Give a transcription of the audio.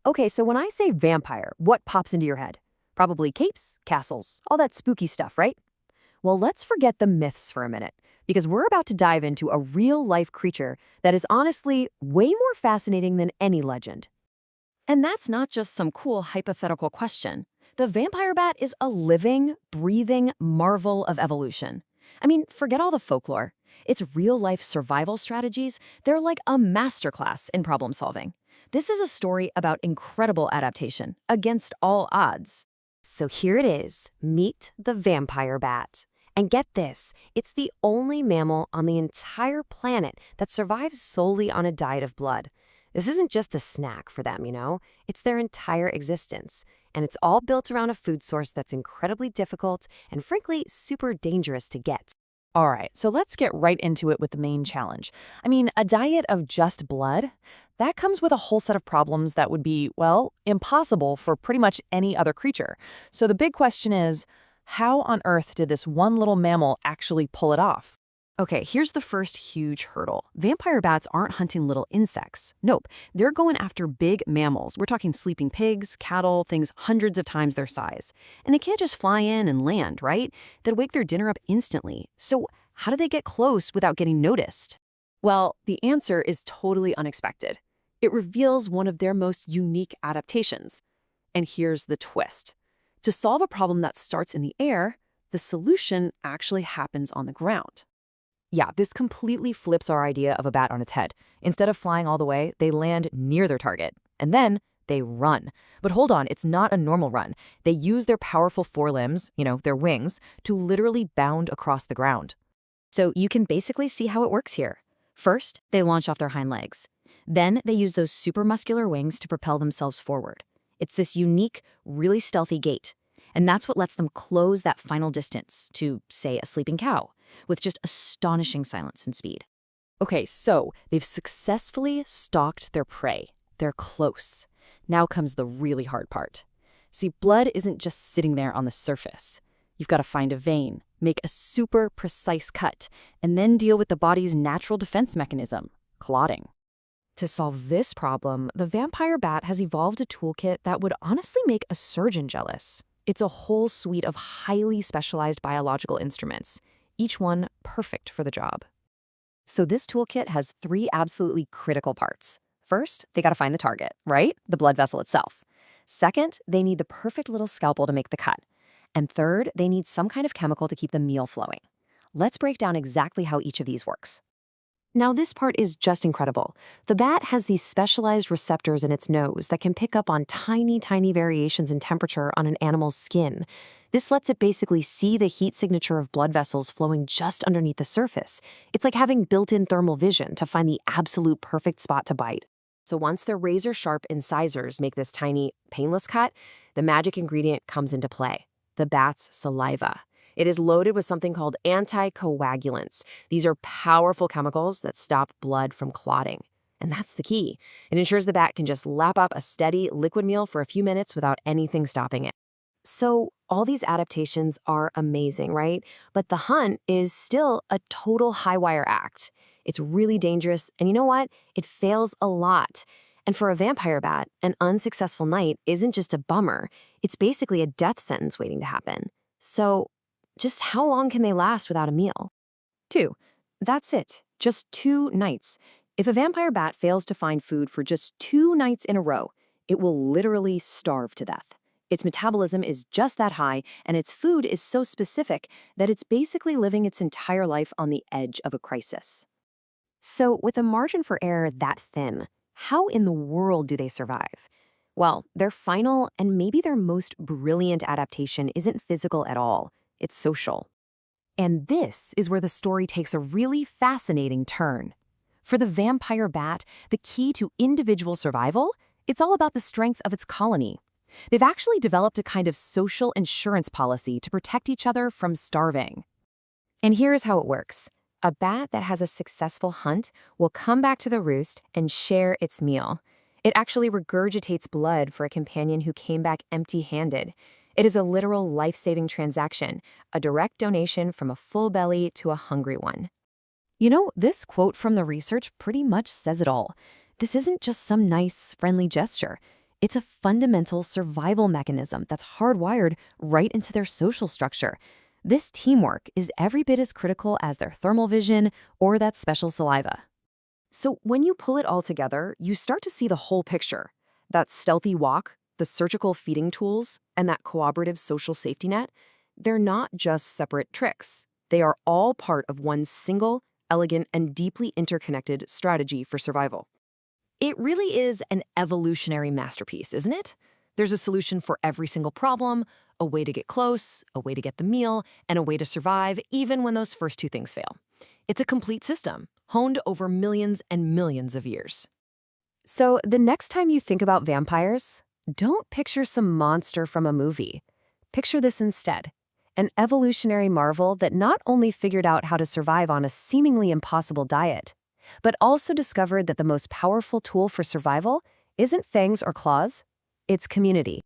Okay, so when I say vampire, what pops into your head? Probably capes, castles, all that spooky stuff, right? Well, let's forget the myths for a minute, because we're about to dive into a real-life creature that is honestly way more fascinating than any legend. And that's not just some cool hypothetical question. The vampire bat is a living, breathing marvel of evolution. I mean, forget all the folklore. Its real-life survival strategies, they're like a masterclass in problem solving. This is a story about incredible adaptation against all odds. So here it is, meet the vampire bat. And get this, it's the only mammal on the entire planet that survives solely on a diet of blood. This isn't just a snack for them, it's their entire existence. And it's all built around a food source that's incredibly difficult and frankly super dangerous to get. All right, so let's get right into it with the main challenge. I mean, a diet of just blood? That comes with a whole set of problems that would be, well, impossible for pretty much any other creature. So the big question is, how on earth did this one little mammal actually pull it off? Okay, here's the first huge hurdle. Vampire bats aren't hunting little insects. Nope, they're going after big mammals. We're talking sleeping pigs, cattle, things hundreds of times their size. And they can't just fly in and land, right? They'd wake their dinner up instantly. So how do they get close without getting noticed? Well, the answer is totally unexpected. It reveals one of their most unique adaptations. And here's the twist. To solve a problem that starts in the air, the solution actually happens on the ground. Yeah, this completely flips our idea of a bat on its head. Instead of flying all the way, they land near their target. And then they run. But hold on, it's not a normal run. They use their powerful forelimbs, their wings, to literally bound across the ground. So you can basically see how it works here. First, they launch off their hind legs. Then they use those super muscular wings to propel themselves forward. It's this unique, really stealthy gait. And that's what lets them close that final distance to, say, a sleeping cow, with just astonishing silence and speed. Okay, so they've successfully stalked their prey. They're close. Now comes the really hard part. See, blood isn't just sitting there on the surface. You've got to find a vein, make a super precise cut, and then deal with the body's natural defense mechanism, clotting. To solve this problem, the vampire bat has evolved a toolkit that would honestly make a surgeon jealous. It's a whole suite of highly specialized biological instruments, each one perfect for the job. So this toolkit has 3 absolutely critical parts. First, they got to find the target, right? The blood vessel itself. Second, they need the perfect little scalpel to make the cut. And third, they need some kind of chemical to keep the meal flowing. Let's break down exactly how each of these works. Now, this part is just incredible. The bat has these specialized receptors in its nose that can pick up on tiny, tiny variations in temperature on an animal's skin. This lets it basically see the heat signature of blood vessels flowing just underneath the surface. It's like having built-in thermal vision to find the absolute perfect spot to bite. So once the razor-sharp incisors make this tiny, painless cut, the magic ingredient comes into play: the bat's saliva. It is loaded with something called anticoagulants. These are powerful chemicals that stop blood from clotting. And that's the key. It ensures the bat can just lap up a steady liquid meal for a few minutes without anything stopping it. So all these adaptations are amazing, right? But the hunt is still a total high-wire act. It's really dangerous, and you know what? It fails a lot. And for a vampire bat, an unsuccessful night isn't just a bummer. It's basically a death sentence waiting to happen. So just how long can they last without a meal? 2. That's it. Just 2 nights. If a vampire bat fails to find food for just 2 nights in a row, it will literally starve to death. Its metabolism is just that high, and its food is so specific that it's basically living its entire life on the edge of a crisis. So with a margin for error that thin, how in the world do they survive? Well, their final and maybe their most brilliant adaptation isn't physical at all. It's social. And this is where the story takes a really fascinating turn. For the vampire bat, the key to individual survival, it's all about the strength of its colony. They've actually developed a kind of social insurance policy to protect each other from starving. And here's how it works. A bat that has a successful hunt will come back to the roost and share its meal. It actually regurgitates blood for a companion who came back empty-handed. It is a literal life-saving transaction, a direct donation from a full belly to a hungry one. This quote from the research pretty much says it all. This isn't just some nice, friendly gesture. It's a fundamental survival mechanism that's hardwired right into their social structure. This teamwork is every bit as critical as their thermal vision or that special saliva. So when you pull it all together, you start to see the whole picture. That stealthy walk, the surgical feeding tools, and that cooperative social safety net, they're not just separate tricks. They are all part of one single, elegant, and deeply interconnected strategy for survival. It really is an evolutionary masterpiece, isn't it? There's a solution for every single problem, a way to get close, a way to get the meal, and a way to survive even when those first two things fail. It's a complete system, honed over millions and millions of years. So the next time you think about vampires, don't picture some monster from a movie. Picture this instead. An evolutionary marvel that not only figured out how to survive on a seemingly impossible diet, but also discovered that the most powerful tool for survival isn't fangs or claws, it's community.